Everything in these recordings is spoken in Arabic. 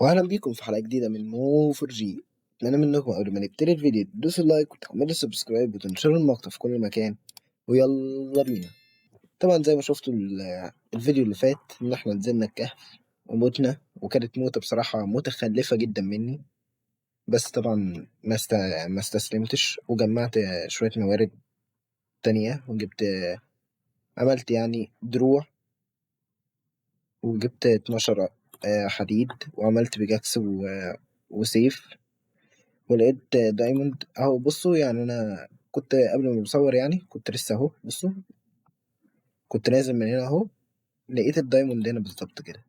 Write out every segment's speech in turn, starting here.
واهلا بيكم في حلقه جديده من مو فور جي. اتمنى منكم قبل ما نبتدي الفيديو تدوسوا اللايك وتعملوا سبسكرايب وتنشروا المقطع في كل مكان. ويلا بينا. طبعا زي ما شفتوا الفيديو اللي فات ان احنا نزلنا الكهف وموتنا، وكانت موتة بصراحة متخلفة جدا مني. بس طبعا ما استسلمتش وجمعت شوية موارد تانية وجبت، عملت يعني دروع، وجبت 12 حديد، وعملت بيجاكس وسيف، ولقيت دايموند اهو. بصوا يعني انا كنت قبل ما بصور يعني كنت لسه اهو، بصوا كنت نازل من هنا اهو، لقيت الدايموند هنا بالظبط كده.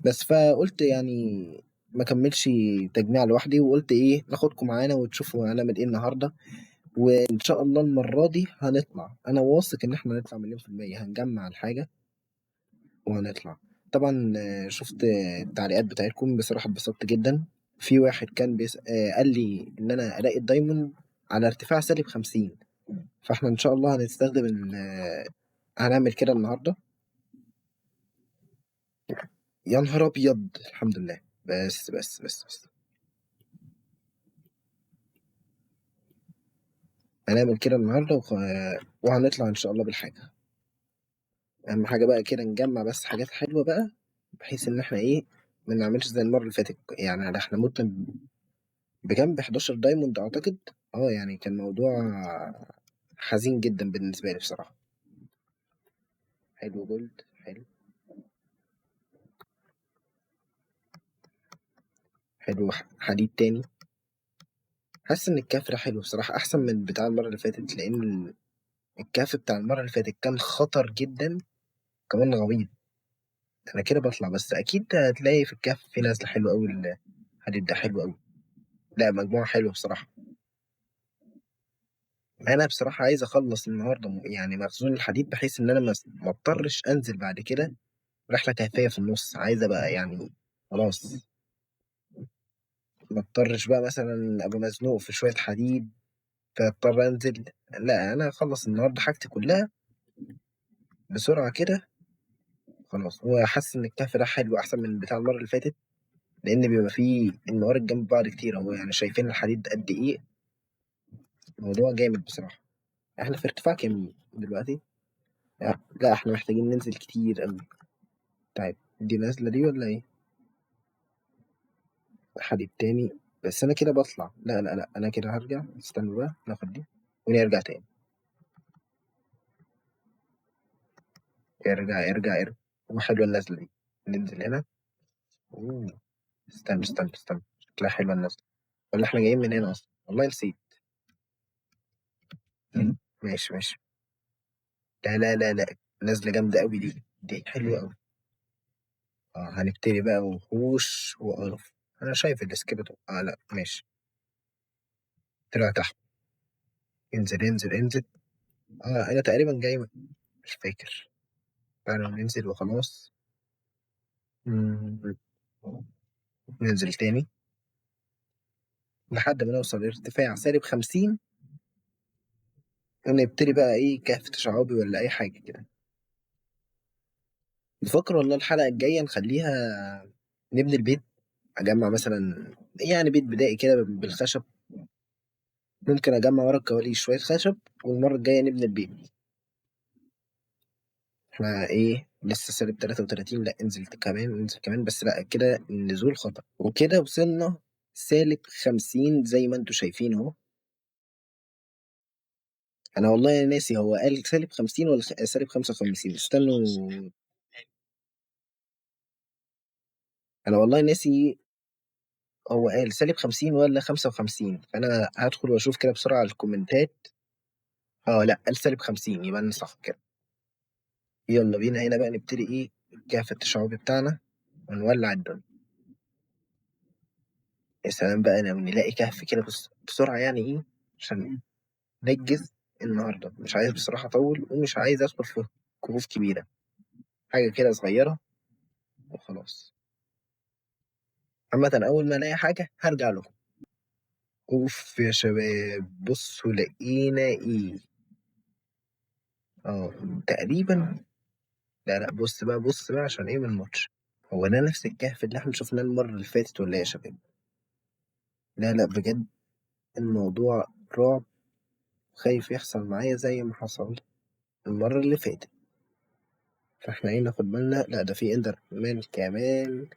بس فقلت يعني ما كملش تجميع لوحدي، وقلت ايه ناخدكم معانا وتشوفوا هنعمل ايه النهارده. وان شاء الله المره دي هنطلع، انا واثق ان احنا هنطلع مليون في الميه، هنجمع الحاجه وهنطلع. طبعا شفت التعليقات بتاعتكم، بصراحه اتبسطت جدا. في واحد كان قال لي ان انا الاقي الدايموند على ارتفاع -50. فاحنا ان شاء الله هنستخدم هنعمل كده النهارده. يا نهار ابيض، الحمد لله. بس هنعمل كده النهارده وهنطلع ان شاء الله بالحاجه. اهم حاجه بقى كده نجمع بس حاجات حلوه بقى، بحيث ان احنا ايه ما نعملش زي المره اللي فاتت. يعني احنا ممكن بكام، ب 11 دايموند اعتقد. اه يعني كان موضوع حزين جدا بالنسبه لي بصراحه. حلو جولد، حلو. حلو حديد تاني. حاسس ان الكفر حلو بصراحه، احسن من بتاع المره اللي فاتت، لان الكهف بتاع المرة اللي فاتت كان خطر جدا، كمان غويط. انا كده بطلع، بس اكيد هتلاقي في الكهف في نزلة حلوة قوي. الحديد ده حلو قوي. لا مجموعة حلوة بصراحة. انا بصراحة عايز اخلص النهاردة يعني مخزون الحديد، بحيث ان انا ما اضطرش انزل بعد كده رحلة كهفية في النص. عايز ابقى يعني خلاص، ما اضطرش بقى مثلا ابقى مزنوق في شوية حديد فاضطر انزل. لا انا اخلص النهاردة حاجتي كلها بسرعة كده خلاص. وحاسس ان الكهف ده حلو احسن من بتاع المرة اللي فاتت، لان بيبقى فيه الموارد جنب بعض كتير اهو. يعني شايفين الحديد قد ايه، الموضوع جامد بصراحه. احنا في ارتفاع كام دلوقتي؟ لا احنا محتاجين ننزل كتير قوي. طيب دي نازله دي ولا ايه؟ حديد تاني. بس انا كده بطلع، لا انا كده هرجع. استنى بقى ناخد دي ونرجع تاني. ارجع. وحلوه النازله دي. ننزل هنا. اوه. استنى شكلها حلوه النازله. ولا احنا جايين من هنا اصلا؟ والله نسيت. ماشي. لا نازله جامده قوي دي حلوه قوي. هنبتدي بقى وحوش وقرف. انا شايف الاسكيبتو، لا ماشي. طلع تحت. انزل. انا تقريبا جاي مش فاكر. فعلا ننزل وخلاص. مم، ننزل تاني لحد ما نوصل لارتفاع -50، ونبتدي بقى ايه كهف تشعبي ولا اي حاجة كده. بفكر والله الحلقة الجاية نخليها نبني البيت. اجمع مثلا يعني بيت بدائي كده بالخشب. ممكن اجمع ورا الكواليس شوية خشب، والمرة الجاية نبني البيت. احنا ايه لسه -33. لا انزل كمان بس لا كده النزول خطأ. وكده وصلنا -50 زي ما انتوا شايفين اهو. انا والله ناسي هو قال -50 ولا -55. استنوا، انا والله ناسي هو قال -50 ولا 55. فانا هدخل واشوف كده بسرعة على الكومنتات. لا قال -50، يبقى انا صح كده. يلا بينا هنا بقى نبتدي ايه الكهف التشعبي بتاعنا ونولع الدنيا. يا سلام بقى لو نلاقي كهف كده بسرعة يعني ايه، عشان نجز النهاردة. مش عايز بصراحة أطول، ومش عايز أدخل في كهوف كبيرة، حاجة كده صغيرة وخلاص. عامة أول ما ألاقي حاجة هرجع لكم. أوف يا شباب، بصوا لقينا إيه. تقريبا. لا بص بقى عشان إيه من الماتش. هو ده نفس الكهف اللي احنا شفناه المرة اللي فاتت ولا إيه يا شباب؟ لا لا بجد، الموضوع رعب. خايف يحصل معايا زي ما حصل المرة اللي فاتت. فاحنا ايه ناخد بالنا، لا ده في اندر مان كمان.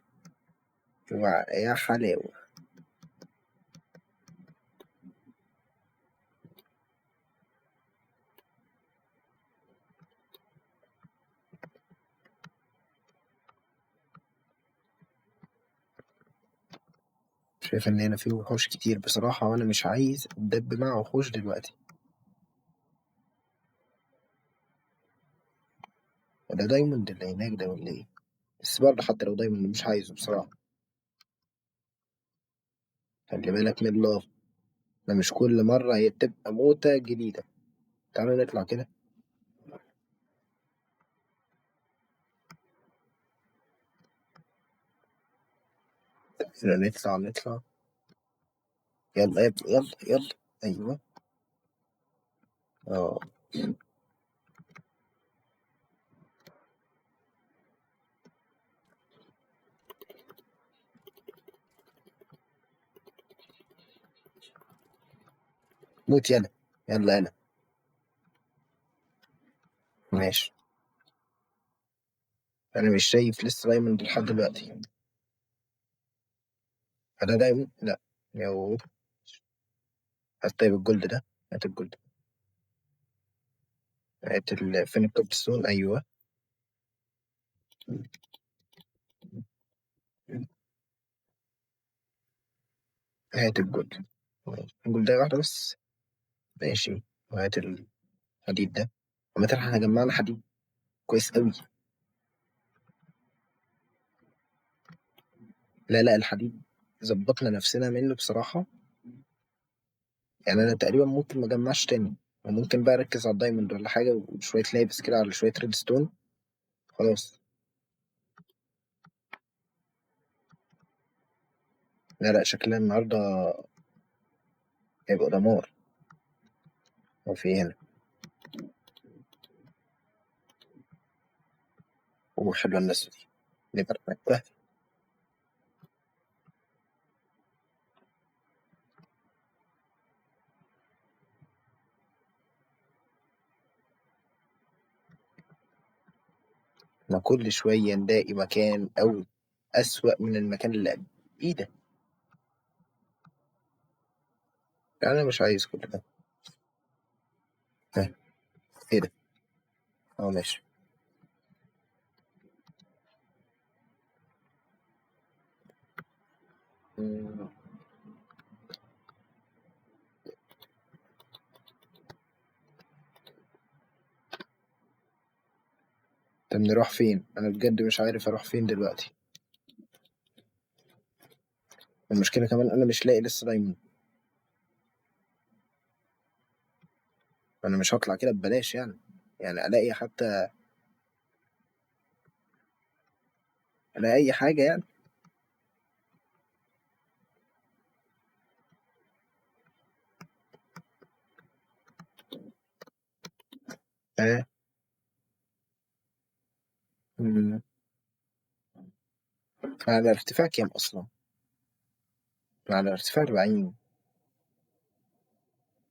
يا حلاوة. شايف ان هنا في وحوش كتير بصراحة، وانا مش عايز اتدب مع وحوش دلوقتي. وده دايموند اللي هناك ده ولا ايه؟ بس برضه حتى لو دايموند مش عايزه بصراحة. خلي بالك من اللاف، ده مش كل مرة هي بتبقى موتة جديدة. تعالوا نطلع كده. نطلع نطلع. يلا يا ابني يلا يلا. ايوه. اه. موت يلا. يلا يلا. ماشي. انا مش شايف لسه دايموند لحد دلوقتي. انا دايموند لا. يو. هات طيب الجولد ده. هات الجولد. هات فين الكوب ستون، ايوه. هات الجولد. الجولد ده واحدة بس. ماشي. وهات الحديد ده. عامة احنا جمعنا حديد كويس قوي. لا لا الحديد ظبطنا نفسنا منه بصراحة. يعني انا تقريبا ممكن ما اجمعش تاني، وممكن بقى اركز على الدايموند ولا حاجة، وشوية لابس كده على شوية ريد ستون. خلاص. لا لا شكلنا النهاردة هيبقى دمار. هو في إيه هنا؟ وحلوة الناس دي. نبقى نركبها. احنا كل شوية نلاقي مكان أو أسوأ من المكان اللي قبل. إيه ده؟ يعني أنا مش عايز كل ده. ها. إيه ده؟ أه ماشي. مم. طب نروح فين؟ أنا بجد مش عارف أروح فين دلوقتي. المشكلة كمان أنا مش لاقي لسه دايموند. أنا مش هطلع كده ببلاش يعني. يعني ألاقي حتى، ألاقي أي حاجة يعني. ها. مم. على ارتفاع كام أصلا؟ على ارتفاع 40.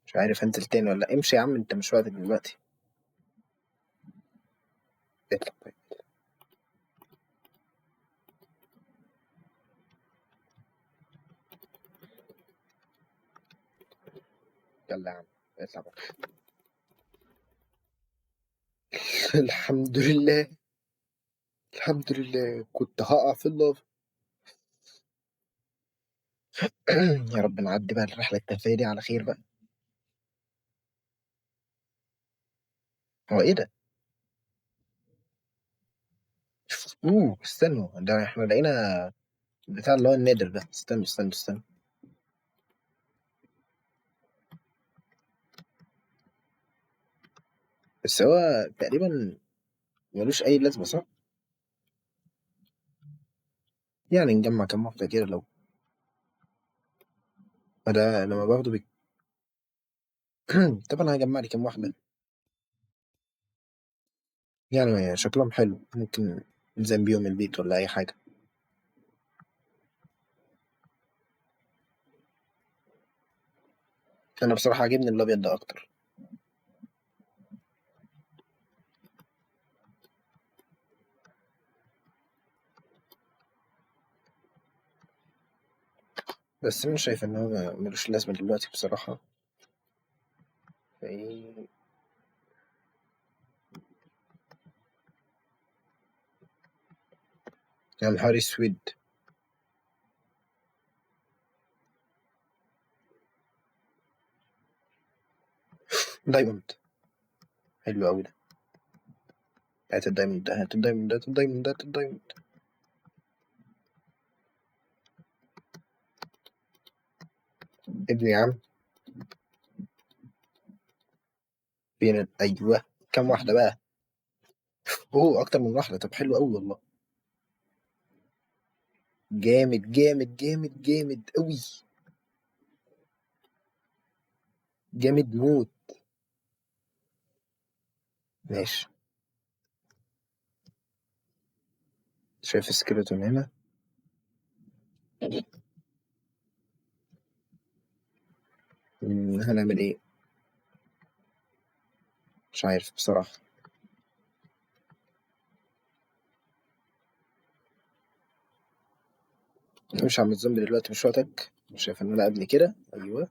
مش عارف أنزل تاني ولا لأ. امشي يا عم، أنت مش وقتك دلوقتي. اطلع طيب. يلا يا عم. اطلع بقى. الحمد لله. الحمد لله كنت هقع في اللافا. يا رب نعدي بقى الرحلة الترفيهية دي على خير بقى. هو ايه ده؟ استنوا، ده احنا لقينا بتاع اللي هو النادر ده. استنوا استنوا استنوا. بس هو تقريبا ملوش أي لازمة صح؟ يعني نجمع كام واحدة كده لو. ده لما باخده طبعا هجمع لي كام واحدة. يعني شكلهم حلو، ممكن نلزم بيهم البيت ولا أي حاجة. انا بصراحة عاجبني الابيض ده اكتر. بس انا شايف ان هو ملوش لازمة دلوقتي بصراحة. فايه؟ يا نهار اسود. دايموند. حلو قوي ده. هات الدايموند ده، هات الدايموند ده، هات الدايموند ده، هات الدايموند. ابني يا عم. فين ايوه. كم واحدة بقى؟ اوه اكتر من واحدة، طب حلو قوي والله. جامد جامد جامد جامد قوي. جامد موت. ماشي. شايف السكيلتون هنا. هنعمل ايه؟ مش عارف بصراحة. مش عم الزومبي دلوقتي، مش وقتك. شايف ان انا قبل كده ايوه.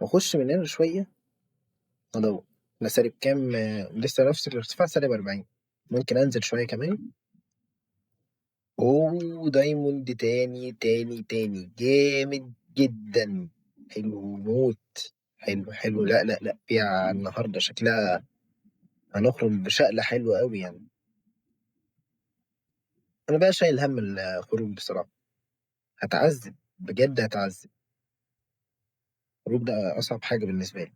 واخش من هنا شوية. ادور. انا سالب كام؟ لسه نفس الارتفاع، سالب 40. ممكن انزل شوية كمان. اوه دايموند تاني تاني تاني جامد جدا. حلو موت. حلو حلو، لا لا لا، فيها النهارده شكلها هنخرج بشقلة حلوة قوي يعني. انا بقى شايل هم الخروج بصراحة. هتعذب. بجد هتعذب. الخروج ده اصعب حاجة بالنسبة لي.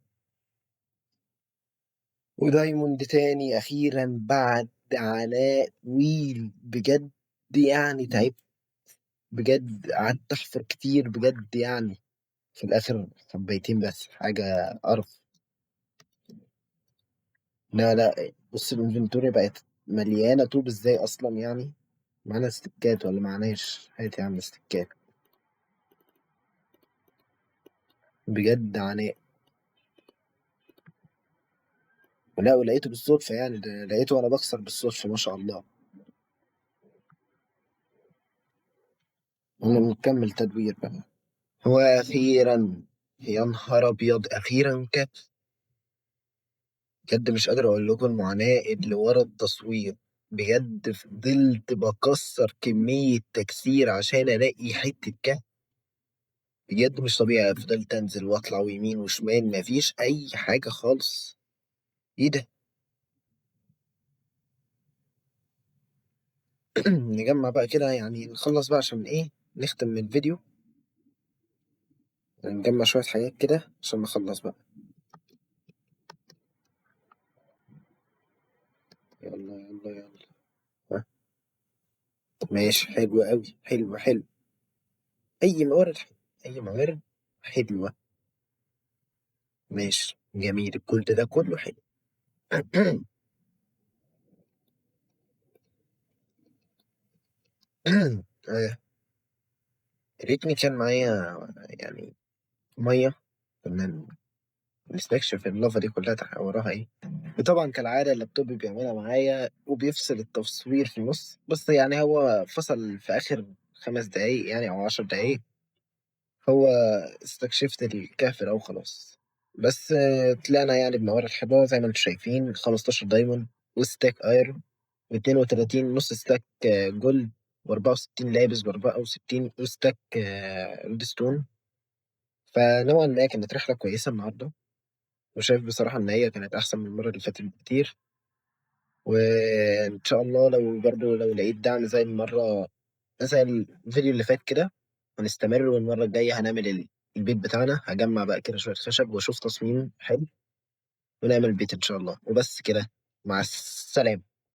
ودايموند تاني اخيرا بعد عناء طويل بجد. يعني تعبت. بجد قعدت احفر كتير بجد يعني. في الاخر حبيتين بس حاجة قرف. لا لا، بص الانفنتوري بقت مليانة طوب ازاي اصلا يعني. معانا استكات ولا معناش؟ هات يا عم استكات. بجد عناء. لا ولقيته بالصدفة يعني، ده لقيته وانا بكسر بالصدفة ما شاء الله. نكمل تدوير بقى. واخيرا. يا نهار ابيض اخيرا بجد مش قادر اقول لكم المعاناة اللي ورا التصوير. بجد فضلت بكسر كمية تكسير عشان الاقي حتة كهف. بجد مش طبيعي، فضلت انزل واطلع ويمين وشمال مفيش اي حاجة خالص. ايه ده؟ نجمع بقى كده يعني، نخلص بقى عشان ايه نختم من الفيديو. نجمع شوية حاجات كده عشان نخلص بقى. يلا يلا يلا. ها. ماشي حلو قوي، حلو حلو. اي موارد حلو. اي موارد حلوة. ماشي جميل، الكل ده كله حلو. آه، يا ريتني كان معايا يعني مية. كنا نستكشف اللافا دي كلها وراها ايه. وطبعا كالعادة اللابتوب بيعملها معايا وبيفصل التصوير في النص، بس يعني هو فصل في آخر 5 دقايق يعني أو 10 دقايق. هو استكشفت الكهف ده وخلاص. بس طلعنا يعني بموارد حلوة زي ما انتم شايفين، 15 دايموند وستاك ايرون و32 نص ستاك جولد و64 لابس ب64 وستاك ريدستون. فنوعا ما كانت رحلة كويسة النهاردة. وشايف بصراحة إن هي كانت أحسن من المرة اللي فاتت بكتير. وإن شاء الله لو برضو لو لقيت دعم زي المرة، زي الفيديو اللي فات كده، هنستمر. والمرة الجاية هنعمل البيت بتاعنا. هجمع بقى كده شوية خشب وأشوف تصميم حلو ونعمل البيت إن شاء الله. وبس كده. مع السلامة.